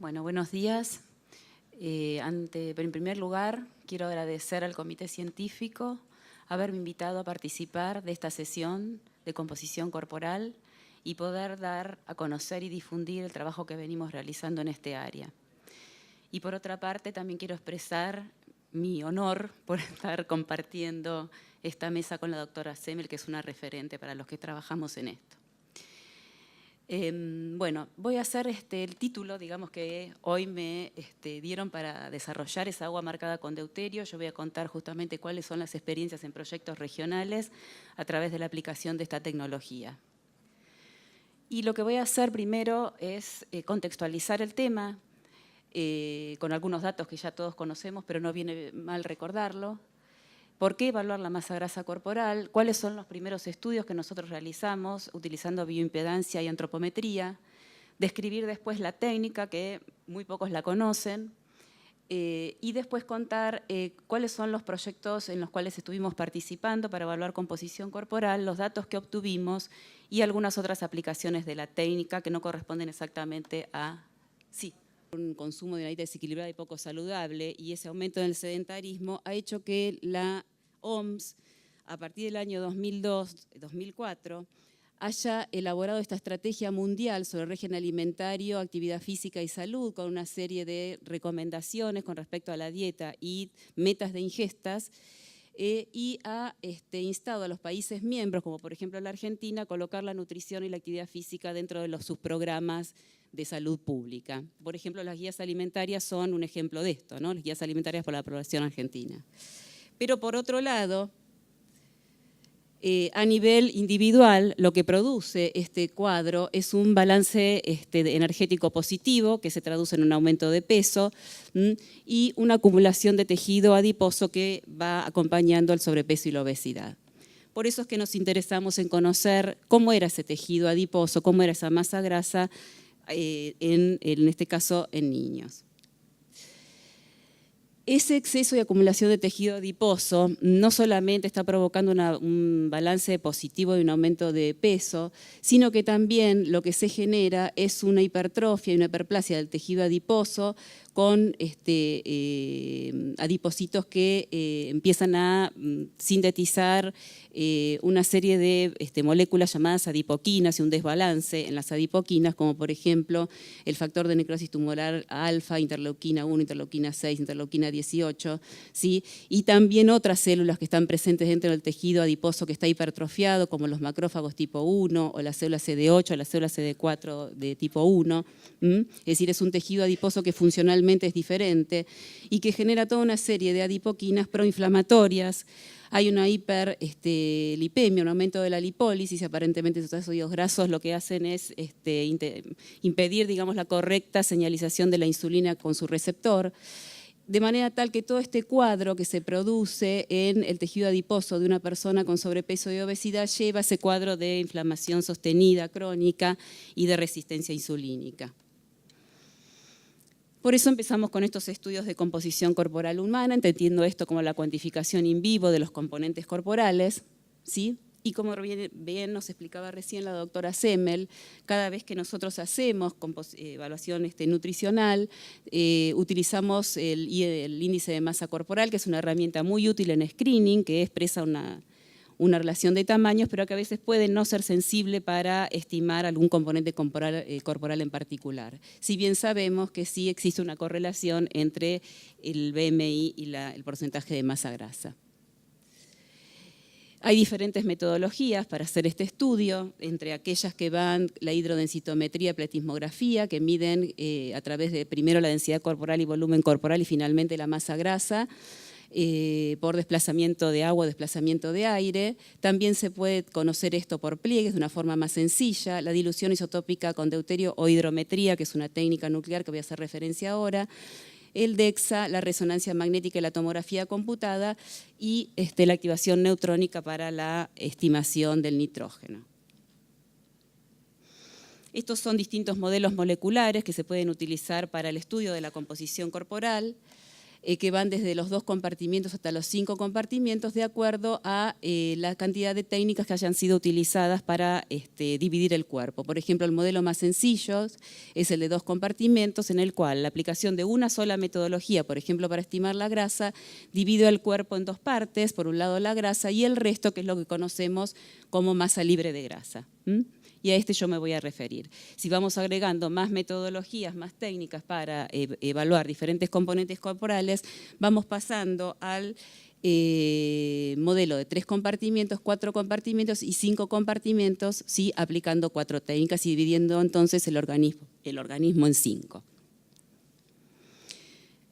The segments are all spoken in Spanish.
Bueno, buenos días. En primer lugar, quiero agradecer al Comité Científico haberme invitado a participar de esta sesión de composición corporal y poder dar a conocer y difundir el trabajo que venimos realizando en este área. Y por otra parte, también quiero expresar mi honor por estar compartiendo esta mesa con la doctora Semmel, que es una referente para los que trabajamos en esto. Bueno, voy a hacer el título, digamos, que hoy me dieron para desarrollar esa agua marcada con deuterio. Yo voy a contar justamente cuáles son las experiencias en proyectos regionales a través de la aplicación de esta tecnología. Y lo que voy a hacer primero es contextualizar el tema con algunos datos que ya todos conocemos, pero no viene mal recordarlo. ¿Por qué evaluar la masa grasa corporal? ¿Cuáles son los primeros estudios que nosotros realizamos utilizando bioimpedancia y antropometría? Describir después la técnica, que muy pocos la conocen, y después contar cuáles son los proyectos en los cuales estuvimos participando para evaluar composición corporal, los datos que obtuvimos y algunas otras aplicaciones de la técnica que no corresponden exactamente a... Sí. Un consumo de una dieta desequilibrada y poco saludable, y ese aumento del sedentarismo ha hecho que la OMS, a partir del año 2002-2004, haya elaborado esta estrategia mundial sobre régimen alimentario, actividad física y salud, con una serie de recomendaciones con respecto a la dieta y metas de ingestas, y ha instado a los países miembros, como por ejemplo la Argentina, a colocar la nutrición y la actividad física dentro de sus programas de salud pública. Por ejemplo, las guías alimentarias son un ejemplo de esto, ¿no? Las guías alimentarias por la población argentina. Pero por otro lado, a nivel individual, lo que produce este cuadro es un balance energético positivo que se traduce en un aumento de peso y una acumulación de tejido adiposo que va acompañando el sobrepeso y la obesidad. Por eso es que nos interesamos en conocer cómo era ese tejido adiposo, cómo era esa masa grasa, en este caso en niños. Ese exceso y acumulación de tejido adiposo no solamente está provocando un balance positivo y un aumento de peso, sino que también lo que se genera es una hipertrofia y una hiperplasia del tejido adiposo con adipocitos que empiezan a sintetizar una serie de moléculas llamadas adipoquinas y un desbalance en las adipoquinas, como por ejemplo el factor de necrosis tumoral alfa, interleuquina 1, interleuquina 6, interleuquina 18, ¿sí? Y también otras células que están presentes dentro del tejido adiposo que está hipertrofiado, como los macrófagos tipo 1 o la célula CD8 o la célula CD4 de tipo 1. Es decir, es un tejido adiposo que funcionalmente es diferente y que genera toda una serie de adipoquinas proinflamatorias. Hay una hiperlipemia, un aumento de la lipólisis, y aparentemente esos ácidos grasos lo que hacen es impedir, digamos, la correcta señalización de la insulina con su receptor, de manera tal que todo este cuadro que se produce en el tejido adiposo de una persona con sobrepeso y obesidad lleva a ese cuadro de inflamación sostenida, crónica y de resistencia insulínica. Por eso empezamos con estos estudios de composición corporal humana, entendiendo esto como la cuantificación in vivo de los componentes corporales, ¿sí? Y como bien nos explicaba recién la doctora Semmel, cada vez que nosotros hacemos evaluación nutricional, utilizamos el índice de masa corporal, que es una herramienta muy útil en screening, que expresa una relación de tamaños, pero que a veces puede no ser sensible para estimar algún componente corporal en particular. Si bien sabemos que sí existe una correlación entre el BMI y el porcentaje de masa grasa. Hay diferentes metodologías para hacer este estudio, entre aquellas que van la hidrodensitometría, pletismografía, que miden a través de primero la densidad corporal y volumen corporal y finalmente la masa grasa, por desplazamiento de agua, desplazamiento de aire. También se puede conocer esto por pliegues de una forma más sencilla, la dilución isotópica con deuterio o hidrometría, que es una técnica nuclear que voy a hacer referencia ahora, el DEXA, la resonancia magnética y la tomografía computada y la activación neutrónica para la estimación del nitrógeno. Estos son distintos modelos moleculares que se pueden utilizar para el estudio de la composición corporal. que van desde los 2 compartimientos hasta los 5 compartimientos, de acuerdo a la cantidad de técnicas que hayan sido utilizadas para dividir el cuerpo. Por ejemplo, el modelo más sencillo es el de 2 compartimentos, en el cual la aplicación de una sola metodología, por ejemplo, para estimar la grasa, divide el cuerpo en 2 partes, por un lado la grasa y el resto, que es lo que conocemos como masa libre de grasa. Y a yo me voy a referir. Si vamos agregando más metodologías, más técnicas para evaluar diferentes componentes corporales, vamos pasando al modelo de 3 compartimentos, 4 compartimentos y 5 compartimentos, ¿sí? Aplicando 4 técnicas y dividiendo entonces el organismo en 5.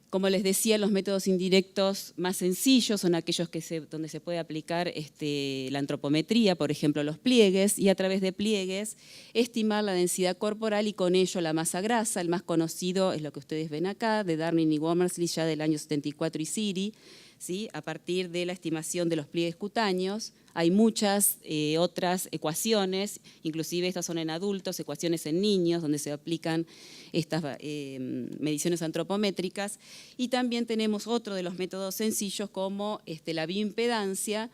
Como les decía, los métodos indirectos más sencillos son aquellos donde se puede aplicar la antropometría, por ejemplo, los pliegues, y a través de pliegues estimar la densidad corporal y con ello la masa grasa. El más conocido es lo que ustedes ven acá, de Darning y Womersley, ya del año 74, y Siri, ¿sí? A partir de la estimación de los pliegues cutáneos. Hay muchas otras ecuaciones, inclusive estas son en adultos, ecuaciones en niños, donde se aplican estas mediciones antropométricas. Y también tenemos otro de los métodos sencillos como la bioimpedancia,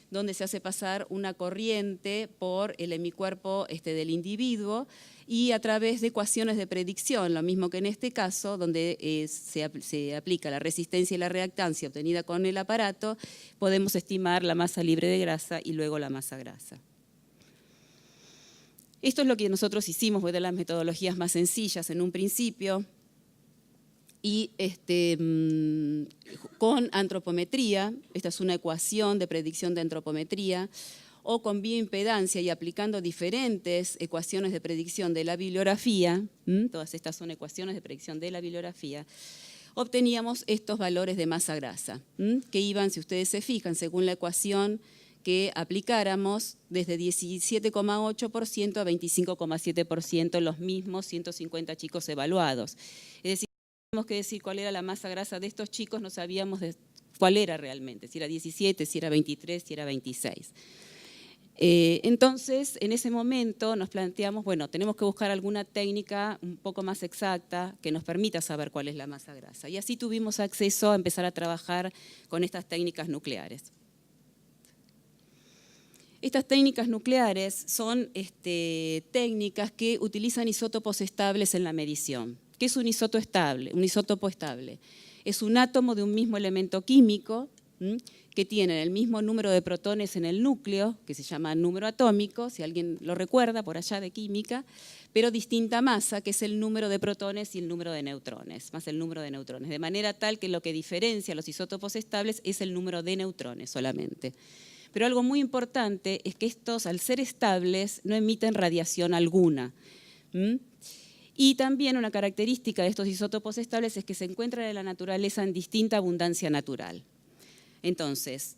donde se hace pasar una corriente por el hemicuerpo del individuo y a través de ecuaciones de predicción, lo mismo que en este caso, donde se aplica la resistencia y la reactancia obtenida con el aparato, podemos estimar la masa libre de grasa y luego la masa grasa. Esto es lo que nosotros hicimos, de las metodologías más sencillas en un principio, y con antropometría, esta es una ecuación de predicción de antropometría, o con bioimpedancia y aplicando diferentes ecuaciones de predicción de la bibliografía, todas estas son ecuaciones de predicción de la bibliografía, obteníamos estos valores de masa grasa, que iban, si ustedes se fijan, según la ecuación que aplicáramos, desde 17,8% a 25,7% los mismos 150 chicos evaluados. Es decir, teníamos que decir cuál era la masa grasa de estos chicos, no sabíamos cuál era realmente, si era 17, si era 23, si era 26. Entonces, en ese momento nos planteamos, bueno, tenemos que buscar alguna técnica un poco más exacta que nos permita saber cuál es la masa grasa. Y así tuvimos acceso a empezar a trabajar con estas técnicas nucleares. Estas técnicas nucleares son técnicas que utilizan isótopos estables en la medición. ¿Qué es un isótopo estable? Un isótopo estable es un átomo de un mismo elemento químico que tiene el mismo número de protones en el núcleo, que se llama número atómico, si alguien lo recuerda por allá de química, pero distinta masa, que es el número de protones y el número de neutrones, más el número de neutrones, de manera tal que lo que diferencia a los isótopos estables es el número de neutrones solamente. Pero algo muy importante es que estos, al ser estables, no emiten radiación alguna. Y también una característica de estos isótopos estables es que se encuentran en la naturaleza en distinta abundancia natural. Entonces,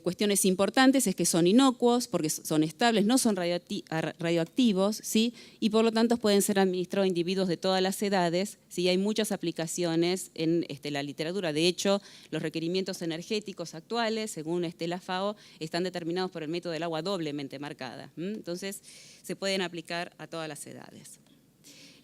cuestiones importantes es que son inocuos, porque son estables, no son radioactivos, ¿sí? Y por lo tanto pueden ser administrados a individuos de todas las edades, ¿sí? Hay muchas aplicaciones en la literatura. De hecho, los requerimientos energéticos actuales, según la FAO, están determinados por el método del agua doblemente marcada. Entonces, se pueden aplicar a todas las edades.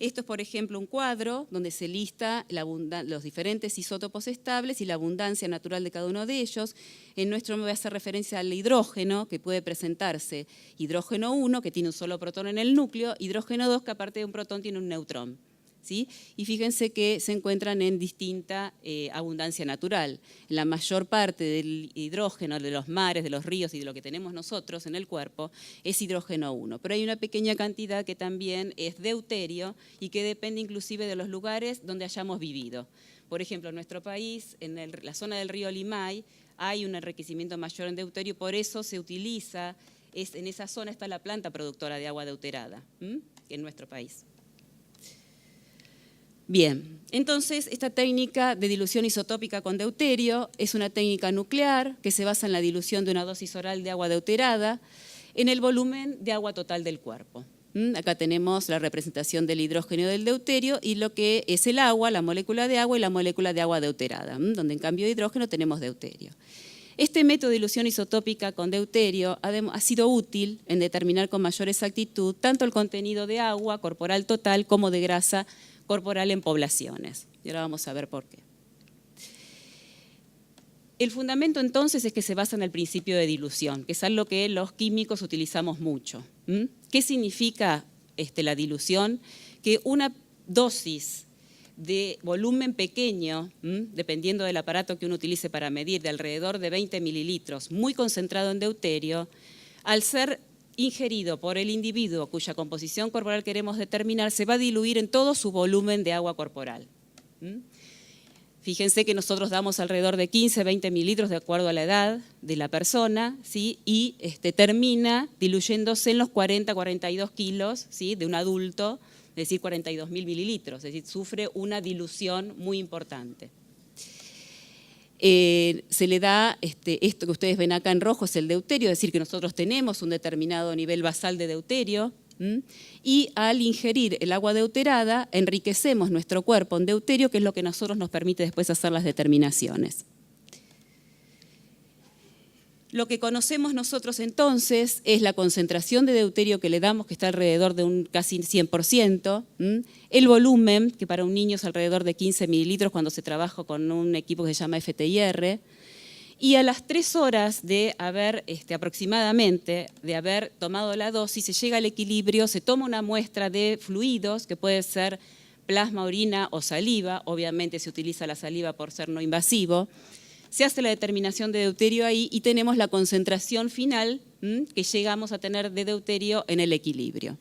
Esto es, por ejemplo, un cuadro donde se lista los diferentes isótopos estables y la abundancia natural de cada uno de ellos. En nuestro me voy a hacer referencia al hidrógeno, que puede presentarse hidrógeno 1, que tiene un solo protón en el núcleo, hidrógeno 2, que aparte de un protón tiene un neutrón. ¿Sí? Y fíjense que se encuentran en distinta abundancia natural. La mayor parte del hidrógeno de los mares, de los ríos y de lo que tenemos nosotros en el cuerpo es hidrógeno 1. Pero hay una pequeña cantidad que también es deuterio y que depende inclusive de los lugares donde hayamos vivido. Por ejemplo, en nuestro país, en la zona del río Limay, hay un enriquecimiento mayor en deuterio, por eso se utiliza, en esa zona está la planta productora de agua deuterada, en nuestro país. Bien, entonces esta técnica de dilución isotópica con deuterio es una técnica nuclear que se basa en la dilución de una dosis oral de agua deuterada en el volumen de agua total del cuerpo. Acá tenemos la representación del hidrógeno y del deuterio y lo que es el agua, la molécula de agua y la molécula de agua deuterada, donde en cambio de hidrógeno tenemos deuterio. Este método de dilución isotópica con deuterio ha sido útil en determinar con mayor exactitud tanto el contenido de agua corporal total como de grasa corporal en poblaciones. Y ahora vamos a ver por qué. El fundamento entonces es que se basa en el principio de dilución, que es algo que los químicos utilizamos mucho. ¿Qué significa la dilución? Que una dosis de volumen pequeño, dependiendo del aparato que uno utilice para medir, de alrededor de 20 mililitros, muy concentrado en deuterio, al ser ingerido por el individuo cuya composición corporal queremos determinar, se va a diluir en todo su volumen de agua corporal. Fíjense que nosotros damos alrededor de 15, 20 mililitros de acuerdo a la edad de la persona, ¿sí? Y termina diluyéndose en los 40, 42 kilos, ¿sí? De un adulto, es decir, 42.000 mililitros, es decir, sufre una dilución muy importante. Se le da, esto que ustedes ven acá en rojo es el deuterio, es decir, que nosotros tenemos un determinado nivel basal de deuterio, y al ingerir el agua deuterada enriquecemos nuestro cuerpo en deuterio, que es lo que a nosotros nos permite después hacer las determinaciones. Lo que conocemos nosotros entonces es la concentración de deuterio que le damos, que está alrededor de un casi 100%, el volumen, que para un niño es alrededor de 15 mililitros cuando se trabaja con un equipo que se llama FTIR, y a las 3 horas de haber, aproximadamente, de haber tomado la dosis, se llega al equilibrio, se toma una muestra de fluidos, que puede ser plasma, orina o saliva, obviamente se utiliza la saliva por ser no invasivo, se hace la determinación de deuterio ahí y tenemos la concentración final que llegamos a tener de deuterio en el equilibrio.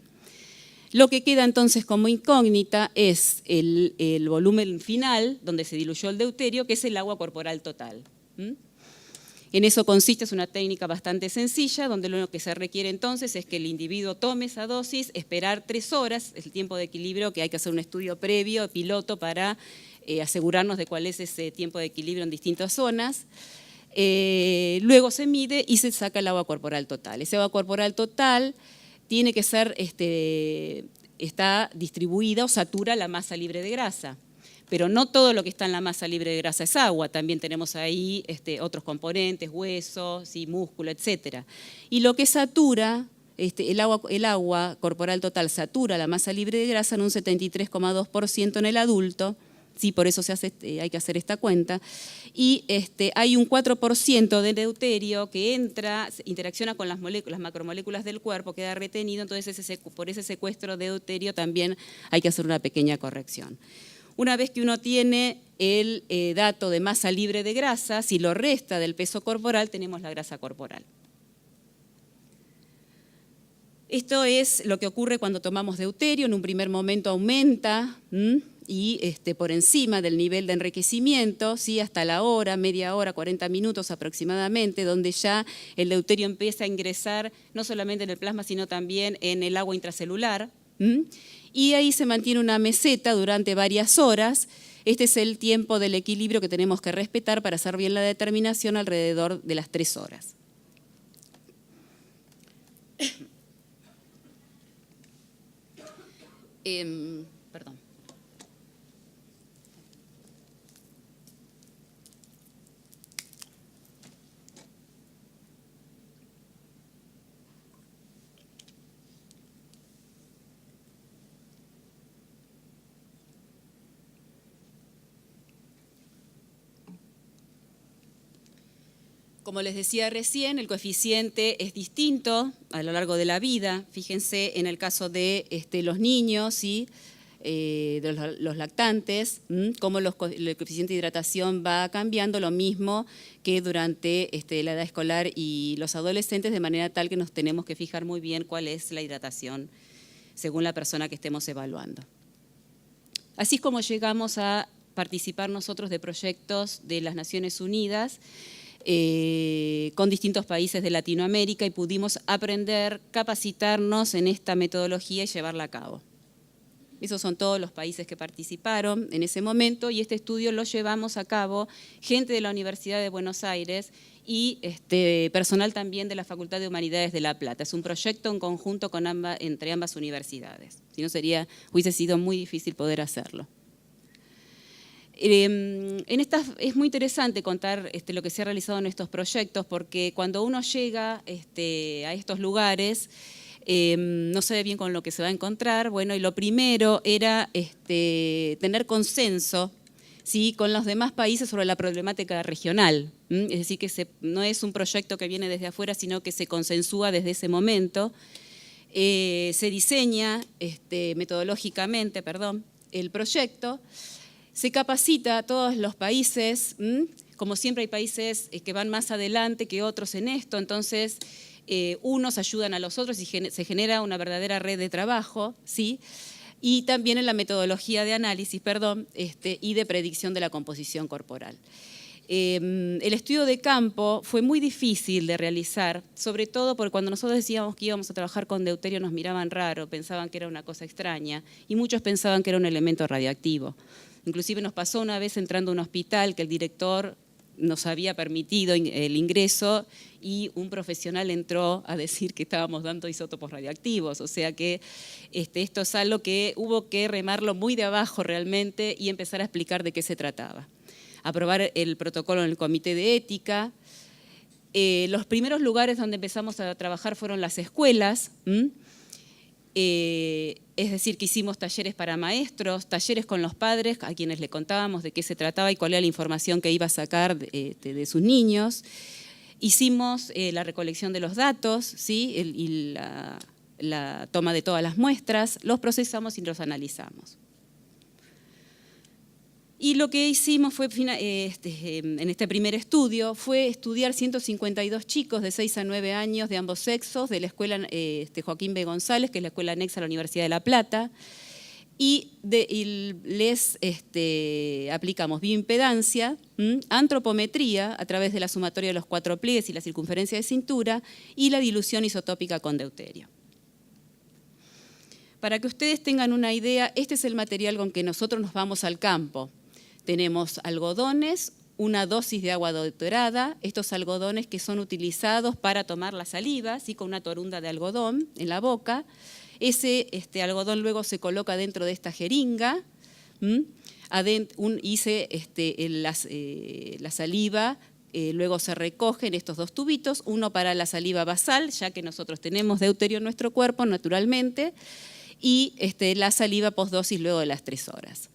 Lo que queda entonces como incógnita es el volumen final, donde se diluyó el deuterio, que es el agua corporal total. En eso consiste, es una técnica bastante sencilla, donde lo que se requiere entonces es que el individuo tome esa dosis, esperar 3 horas, es el tiempo de equilibrio, que hay que hacer un estudio previo, piloto, para asegurarnos de cuál es ese tiempo de equilibrio en distintas zonas. Luego se mide y se saca el agua corporal total. Ese agua corporal total tiene que ser, está distribuida o satura la masa libre de grasa. Pero no todo lo que está en la masa libre de grasa es agua, también tenemos ahí otros componentes, huesos, ¿sí? Músculo, etc. Y lo que satura, el agua corporal total satura la masa libre de grasa en un 73,2% en el adulto, ¿sí? Por eso hay que hacer esta cuenta, y hay un 4% de deuterio que interacciona con las macromoléculas del cuerpo, queda retenido, entonces por ese secuestro de deuterio también hay que hacer una pequeña corrección. Una vez que uno tiene el dato de masa libre de grasa, si lo resta del peso corporal, tenemos la grasa corporal. Esto es lo que ocurre cuando tomamos deuterio. En un primer momento aumenta y por encima del nivel de enriquecimiento, ¿sí? Hasta la hora, media hora, 40 minutos aproximadamente, donde ya el deuterio empieza a ingresar no solamente en el plasma, sino también en el agua intracelular. Y ahí se mantiene una meseta durante varias horas. Este es el tiempo del equilibrio que tenemos que respetar para hacer bien la determinación alrededor de las 3 horas. Perdón. Como les decía recién, el coeficiente es distinto a lo largo de la vida. Fíjense en el caso de los niños, ¿sí? De los lactantes, cómo el coeficiente de hidratación va cambiando, lo mismo que durante la edad escolar y los adolescentes, de manera tal que nos tenemos que fijar muy bien cuál es la hidratación según la persona que estemos evaluando. Así es como llegamos a participar nosotros de proyectos de las Naciones Unidas con distintos países de Latinoamérica y pudimos aprender, capacitarnos en esta metodología y llevarla a cabo. Esos son todos los países que participaron en ese momento y este estudio lo llevamos a cabo gente de la Universidad de Buenos Aires y personal también de la Facultad de Humanidades de La Plata. Es un proyecto en conjunto entre ambas universidades. Si no, hubiese sido muy difícil poder hacerlo. Es muy interesante contar lo que se ha realizado en estos proyectos porque cuando uno llega a estos lugares no sabe bien con lo que se va a encontrar. Bueno, y lo primero era tener consenso, ¿sí?, con los demás países sobre la problemática regional. Es decir, que no es un proyecto que viene desde afuera, sino que se consensúa desde ese momento. Se diseña metodológicamente, el proyecto, se capacita a todos los países, como siempre hay países que van más adelante que otros en esto, entonces unos ayudan a los otros y se genera una verdadera red de trabajo, ¿sí? Y también en la metodología de análisis, y de predicción de la composición corporal. El estudio de campo fue muy difícil de realizar, sobre todo porque cuando nosotros decíamos que íbamos a trabajar con deuterio nos miraban raro, pensaban que era una cosa extraña y muchos pensaban que era un elemento radioactivo. Inclusive nos pasó una vez entrando a un hospital que el director nos había permitido el ingreso y un profesional entró a decir que estábamos dando isótopos radioactivos, o sea que esto es algo que hubo que remarlo muy de abajo realmente y empezar a explicar de qué se trataba. Aprobar el protocolo en el comité de ética. Los primeros lugares donde empezamos a trabajar fueron las escuelas, es decir, que hicimos talleres para maestros, talleres con los padres a quienes le contábamos de qué se trataba y cuál era la información que iba a sacar de sus niños. Hicimos la recolección de los datos, ¿sí?, y la toma de todas las muestras, los procesamos y los analizamos. Y lo que hicimos fue, en este primer estudio, fue estudiar 152 chicos de 6 a 9 años de ambos sexos de la escuela Joaquín B. González, que es la escuela anexa a la Universidad de La Plata, y les aplicamos bioimpedancia, antropometría a través de la sumatoria de los 4 pliegues y la circunferencia de cintura, y la dilución isotópica con deuterio. Para que ustedes tengan una idea, este es el material con que nosotros nos vamos al campo. Tenemos algodones, una dosis de agua deuterada, estos algodones que son utilizados para tomar la saliva, ¿sí?, con una torunda de algodón en la boca. Ese algodón luego se coloca dentro de esta jeringa la saliva luego se recoge en estos 2 tubitos, uno para la saliva basal, ya que nosotros tenemos deuterio en nuestro cuerpo naturalmente, y la saliva postdosis luego de las 3 horas.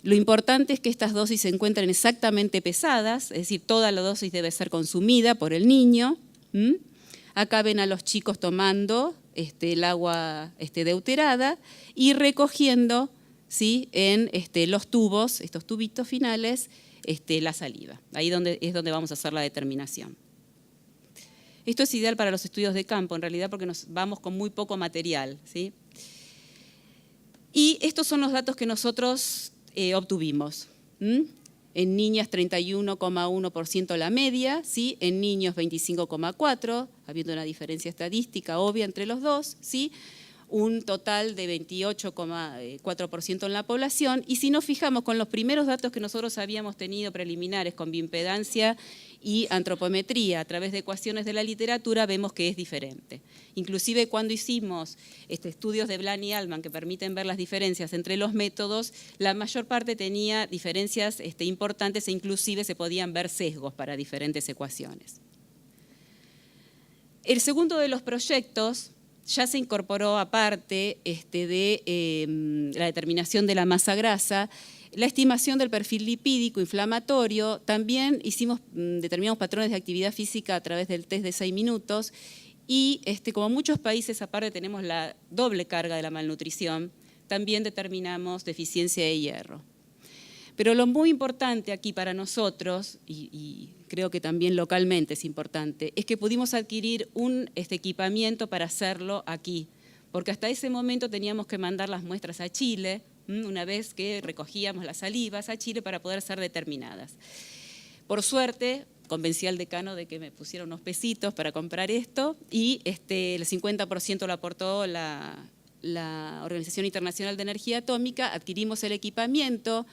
Lo importante es que estas dosis se encuentren exactamente pesadas, es decir, toda la dosis debe ser consumida por el niño. Acá ven a los chicos tomando el agua deuterada y recogiendo, ¿sí?, en los tubos, estos tubitos finales, la saliva. Ahí es donde vamos a hacer la determinación. Esto es ideal para los estudios de campo, en realidad, porque nos vamos con muy poco material, ¿sí? Y estos son los datos que nosotros obtuvimos. En niñas 31,1% la media, ¿sí?, en niños 25,4%, habiendo una diferencia estadística obvia entre los dos, ¿sí?, un total de 28,4% en la población, y si nos fijamos con los primeros datos que nosotros habíamos tenido preliminares con bioimpedancia y antropometría a través de ecuaciones de la literatura, vemos que es diferente. Inclusive cuando hicimos estudios de Blan y Altman que permiten ver las diferencias entre los métodos, la mayor parte tenía diferencias importantes e inclusive se podían ver sesgos para diferentes ecuaciones. El segundo de los proyectos ya se incorporó aparte de la determinación de la masa grasa, la estimación del perfil lipídico inflamatorio. También determinamos patrones de actividad física a través del test de 6 minutos y como muchos países aparte tenemos la doble carga de la malnutrición, también determinamos deficiencia de hierro. Pero lo muy importante aquí para nosotros, y creo que también localmente es importante, es que pudimos adquirir un equipamiento para hacerlo aquí, porque hasta ese momento teníamos que mandar las muestras a Chile, una vez que recogíamos las salivas a Chile para poder ser determinadas. Por suerte, convencí al decano de que me pusiera unos pesitos para comprar esto y el 50% lo aportó la Organización Internacional de Energía Atómica, adquirimos el equipamiento.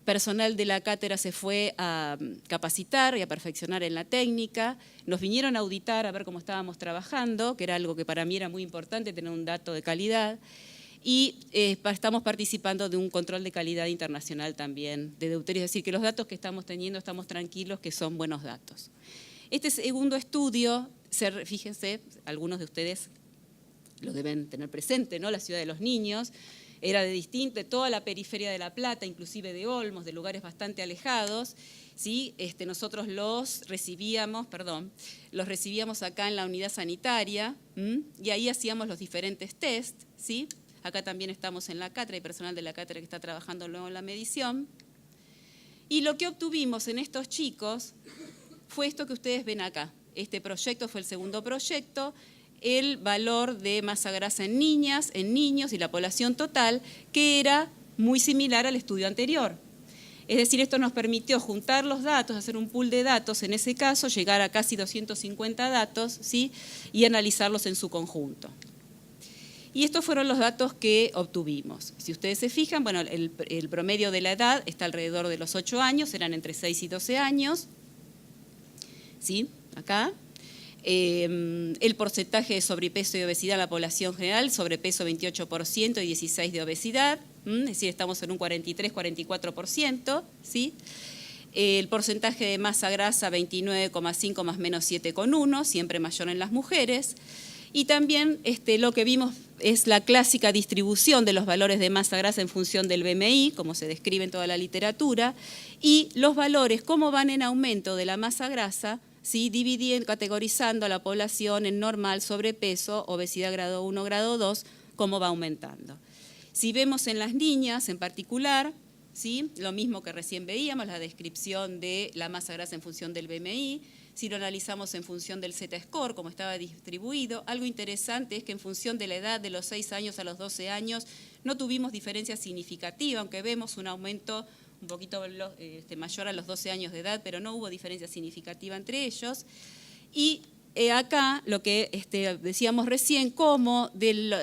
Personal de la cátedra se fue a capacitar y a perfeccionar en la técnica, nos vinieron a auditar a ver cómo estábamos trabajando, que era algo que para mí era muy importante, tener un dato de calidad, y estamos participando de un control de calidad internacional también de deuterio, es decir, que los datos que estamos teniendo estamos tranquilos que son buenos datos. Este segundo estudio, fíjense, algunos de ustedes lo deben tener presente, ¿no?, la ciudad de los niños. era de toda la periferia de La Plata, inclusive de Olmos, de lugares bastante alejados, ¿sí? Nosotros los recibíamos acá en la unidad sanitaria, y ahí hacíamos los diferentes test, ¿sí? Acá también estamos en la cátedra, hay personal de la cátedra que está trabajando luego en la medición. Y lo que obtuvimos en estos chicos fue esto que ustedes ven acá. Este proyecto fue el segundo proyecto, el valor de masa grasa en niñas, en niños y la población total, que era muy similar al estudio anterior. Es decir, esto nos permitió juntar los datos, hacer un pool de datos, en ese caso llegar a casi 250 datos, ¿sí? Y analizarlos en su conjunto. Y estos fueron los datos que obtuvimos. Si ustedes se fijan, bueno, el promedio de la edad está alrededor de los 8 años, eran entre 6 y 12 años, ¿sí? Acá. El porcentaje de sobrepeso y obesidad en la población general, sobrepeso 28% y 16% de obesidad, es decir, estamos en un 43-44%, ¿sí? El porcentaje de masa grasa 29,5 más menos 7,1, siempre mayor en las mujeres. Y también lo que vimos es la clásica distribución de los valores de masa grasa en función del BMI, como se describe en toda la literatura, y los valores, cómo van en aumento de la masa grasa, ¿sí? Categorizando a la población en normal, sobrepeso, obesidad grado 1, grado 2, cómo va aumentando. Si vemos en las niñas en particular, ¿sí? Lo mismo que recién veíamos, la descripción de la masa grasa en función del BMI. Si lo analizamos en función del Z-score, como estaba distribuido, algo interesante es que en función de la edad de los 6 años a los 12 años no tuvimos diferencia significativa, aunque vemos un aumento un poquito mayor a los 12 años de edad, pero no hubo diferencia significativa entre ellos. Y acá lo que decíamos recién, como del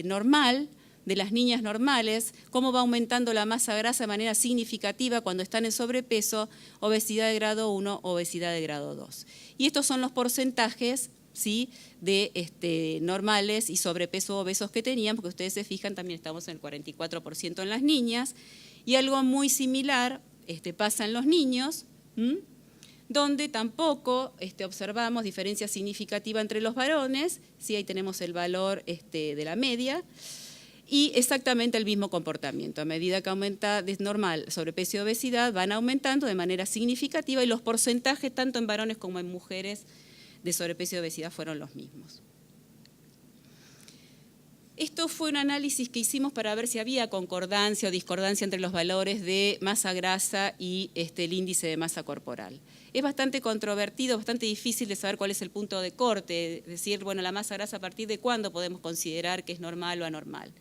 normal, de las niñas normales, cómo va aumentando la masa grasa de manera significativa cuando están en sobrepeso, obesidad de grado 1, obesidad de grado 2. Y estos son los porcentajes, ¿sí? De normales y sobrepeso obesos que tenían, porque ustedes se fijan, también estamos en el 44% en las niñas, y algo muy similar pasa en los niños, donde tampoco observamos diferencia significativa entre los varones, ¿sí? Ahí tenemos el valor de la media, y exactamente el mismo comportamiento. A medida que aumenta de normal sobrepeso y obesidad, van aumentando de manera significativa y los porcentajes, tanto en varones como en mujeres, de sobrepeso y obesidad fueron los mismos. Esto fue un análisis que hicimos para ver si había concordancia o discordancia entre los valores de masa grasa y el índice de masa corporal. Es bastante controvertido, bastante difícil de saber cuál es el punto de corte, es decir, bueno, la masa grasa a partir de cuándo podemos considerar que es normal o anormal.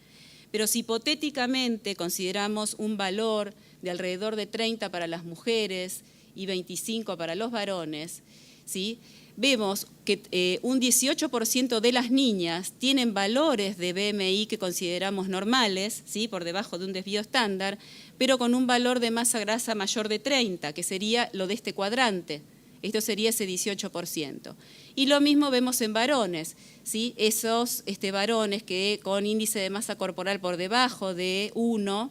Pero si hipotéticamente consideramos un valor de alrededor de 30 para las mujeres y 25 para los varones, ¿sí? Vemos que un 18% de las niñas tienen valores de BMI que consideramos normales, ¿sí? Por debajo de un desvío estándar, pero con un valor de masa grasa mayor de 30, que sería lo de este cuadrante. Esto sería ese 18%. Y lo mismo vemos en varones, ¿sí? Esos varones que con índice de masa corporal por debajo de 1,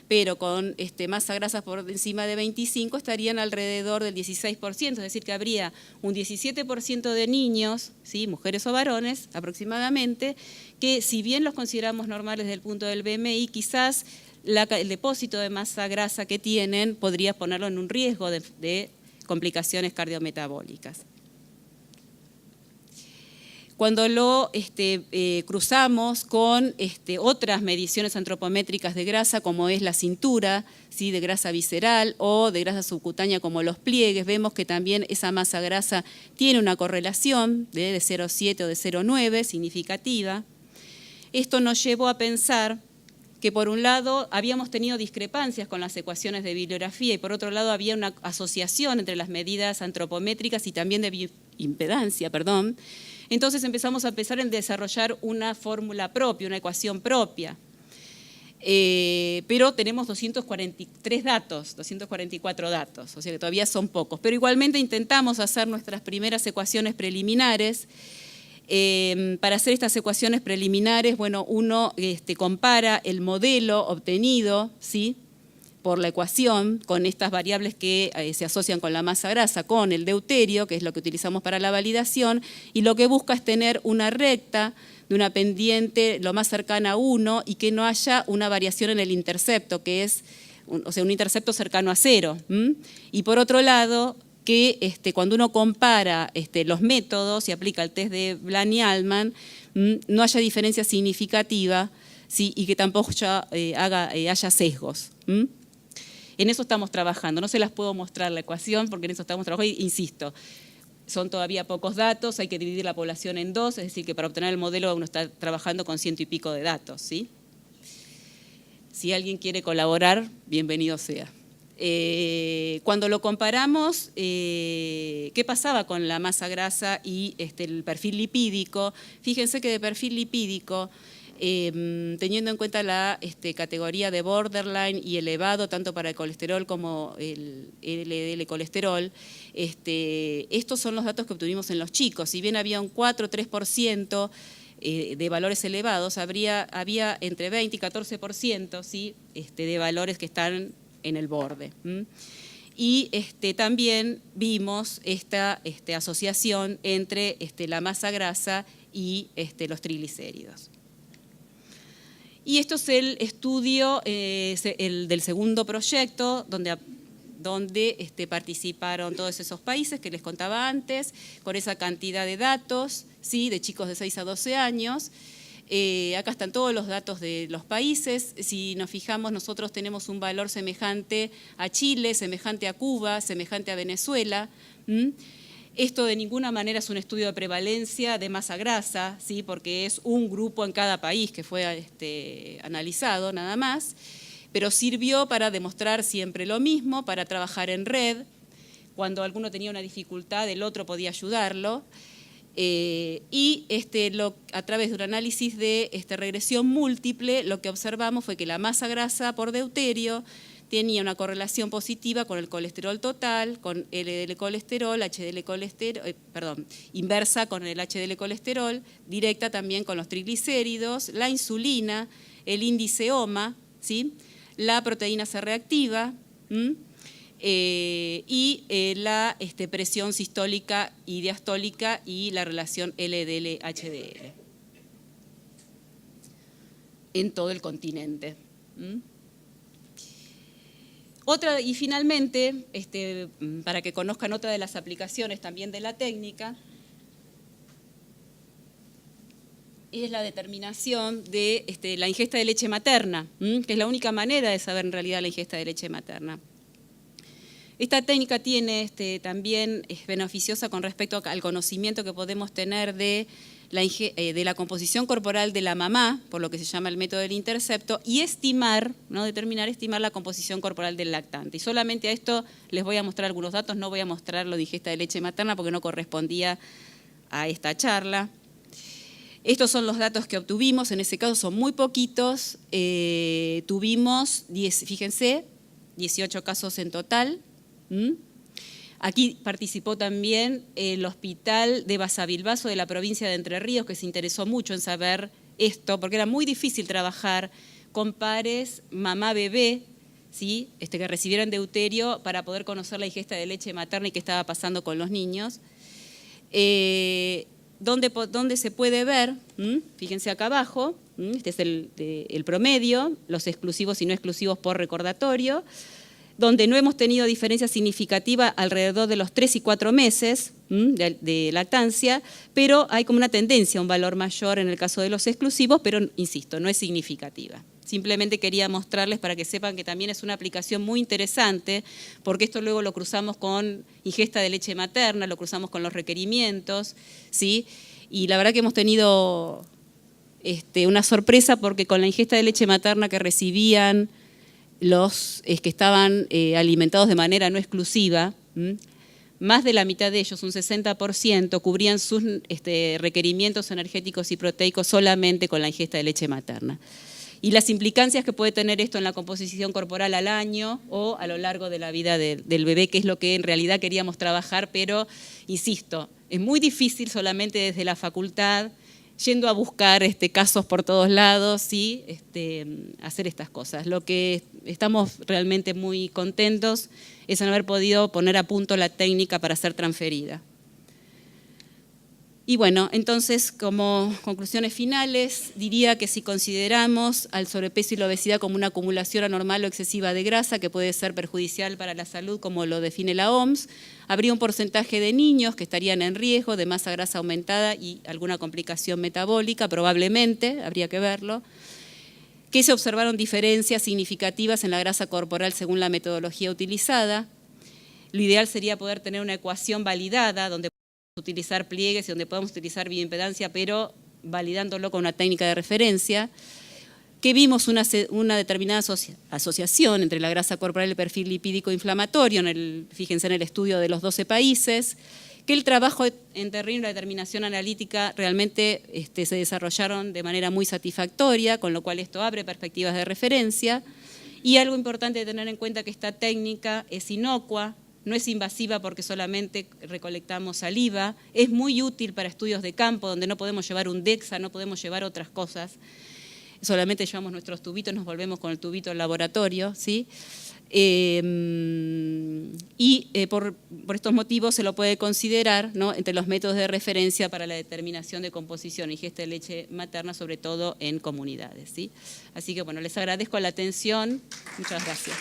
pero con masa grasa por encima de 25, estarían alrededor del 16%, es decir, que habría un 17% de niños, ¿sí? Mujeres o varones aproximadamente, que si bien los consideramos normales desde el punto del BMI, quizás el depósito de masa grasa que tienen podría ponerlo en un riesgo de complicaciones cardiometabólicas. Cuando lo cruzamos con otras mediciones antropométricas de grasa, como es la cintura, ¿sí? De grasa visceral o de grasa subcutánea como los pliegues, vemos que también esa masa grasa tiene una correlación de 0,7 o de 0,9 significativa. Esto nos llevó a pensar que por un lado habíamos tenido discrepancias con las ecuaciones de bibliografía y por otro lado había una asociación entre las medidas antropométricas y también de bioimpedancia, Entonces empezamos a pensar en desarrollar una fórmula propia, una ecuación propia. Pero tenemos 244 datos, o sea que todavía son pocos. Pero igualmente intentamos hacer nuestras primeras ecuaciones preliminares. Para hacer estas ecuaciones preliminares, bueno, uno compara el modelo obtenido, ¿sí? Por la ecuación, con estas variables que se asocian con la masa grasa, con el deuterio, que es lo que utilizamos para la validación, y lo que busca es tener una recta de una pendiente lo más cercana a 1 y que no haya una variación en el intercepto, que es, o sea, un intercepto cercano a 0. Y por otro lado, que cuando uno compara los métodos y aplica el test de Bland y Altman, no haya diferencia significativa, ¿sí? Y que tampoco haya sesgos. En eso estamos trabajando. No se las puedo mostrar la ecuación porque en eso estamos trabajando. Insisto, son todavía pocos datos, hay que dividir la población en 2, es decir, que para obtener el modelo uno está trabajando con 100 y pico de datos, ¿sí? Si alguien quiere colaborar, bienvenido sea. Cuando lo comparamos, ¿qué pasaba con la masa grasa y el perfil lipídico? Fíjense que de perfil lipídico, teniendo en cuenta la categoría de borderline y elevado, tanto para el colesterol como el LDL colesterol, estos son los datos que obtuvimos en los chicos. Si bien había un 4 o 3% de valores elevados, había entre 20 y 14%, ¿sí? De valores que están en el borde. Y también vimos esta asociación entre la masa grasa y los triglicéridos. Y esto es el estudio el del segundo proyecto, donde participaron todos esos países que les contaba antes, con esa cantidad de datos, ¿sí? De chicos de 6 a 12 años. Acá están todos los datos de los países. Si nos fijamos, nosotros tenemos un valor semejante a Chile, semejante a Cuba, semejante a Venezuela. Esto de ninguna manera es un estudio de prevalencia de masa grasa, ¿sí? Porque es un grupo en cada país que fue analizado nada más, pero sirvió para demostrar siempre lo mismo, para trabajar en red. Cuando alguno tenía una dificultad, el otro podía ayudarlo. Y a través de un análisis de regresión múltiple, lo que observamos fue que la masa grasa por deuterio tenía una correlación positiva con el colesterol total, con LDL colesterol, HDL colesterol, inversa con el HDL colesterol, directa también con los triglicéridos, la insulina, el índice OMA, ¿sí? La proteína C reactiva, y la presión sistólica y diastólica y la relación LDL-HDL en todo el continente. Y finalmente, para que conozcan otra de las aplicaciones también de la técnica, es la determinación de la ingesta de leche materna, que es la única manera de saber en realidad la ingesta de leche materna. Esta técnica también es beneficiosa con respecto al conocimiento que podemos tener de la composición corporal de la mamá, por lo que se llama el método del intercepto, y estimar la composición corporal del lactante. Y solamente a esto les voy a mostrar algunos datos, no voy a mostrar lo de ingesta de leche materna porque no correspondía a esta charla. Estos son los datos que obtuvimos, en ese caso son muy poquitos, tuvimos, fíjense, 18 casos en total. Aquí participó también el Hospital de Basavilbaso de la provincia de Entre Ríos, que se interesó mucho en saber esto, porque era muy difícil trabajar con pares mamá-bebé, ¿sí? Que recibieran deuterio para poder conocer la ingesta de leche materna y qué estaba pasando con los niños. Donde se puede ver, fíjense acá abajo, este es el promedio, los exclusivos y no exclusivos por recordatorio, donde no hemos tenido diferencia significativa alrededor de los 3 y 4 meses de lactancia, pero hay como una tendencia a un valor mayor en el caso de los exclusivos, pero insisto, no es significativa. Simplemente quería mostrarles para que sepan que también es una aplicación muy interesante, porque esto luego lo cruzamos con ingesta de leche materna, lo cruzamos con los requerimientos, ¿sí? Y la verdad que hemos tenido una sorpresa porque con la ingesta de leche materna que recibían los que estaban alimentados de manera no exclusiva, más de la mitad de ellos, un 60%, cubrían sus requerimientos energéticos y proteicos solamente con la ingesta de leche materna. Y las implicancias que puede tener esto en la composición corporal al año o a lo largo de la vida del bebé, que es lo que en realidad queríamos trabajar, pero, insisto, es muy difícil solamente desde la facultad, yendo a buscar casos por todos lados, ¿sí? Hacer estas cosas. Lo que estamos realmente muy contentos es en haber podido poner a punto la técnica para ser transferida. Y bueno, entonces, como conclusiones finales, diría que si consideramos al sobrepeso y la obesidad como una acumulación anormal o excesiva de grasa que puede ser perjudicial para la salud, como lo define la OMS, habría un porcentaje de niños que estarían en riesgo de masa grasa aumentada y alguna complicación metabólica, probablemente, habría que verlo, que se observaron diferencias significativas en la grasa corporal según la metodología utilizada. Lo ideal sería poder tener una ecuación validada donde utilizar pliegues y donde podamos utilizar bioimpedancia, pero validándolo con una técnica de referencia, que vimos una determinada asociación entre la grasa corporal y el perfil lipídico inflamatorio, fíjense en el estudio de los 12 países, que el trabajo en terreno y la determinación analítica realmente se desarrollaron de manera muy satisfactoria, con lo cual esto abre perspectivas de referencia, y algo importante de tener en cuenta que esta técnica es inocua, no es invasiva porque solamente recolectamos saliva, es muy útil para estudios de campo donde no podemos llevar un DEXA, no podemos llevar otras cosas, solamente llevamos nuestros tubitos, nos volvemos con el tubito al laboratorio, ¿sí? Por estos motivos se lo puede considerar, ¿no?, entre los métodos de referencia para la determinación de composición y ingesta de leche materna, sobre todo en comunidades, ¿sí? Así que bueno, les agradezco la atención, muchas gracias.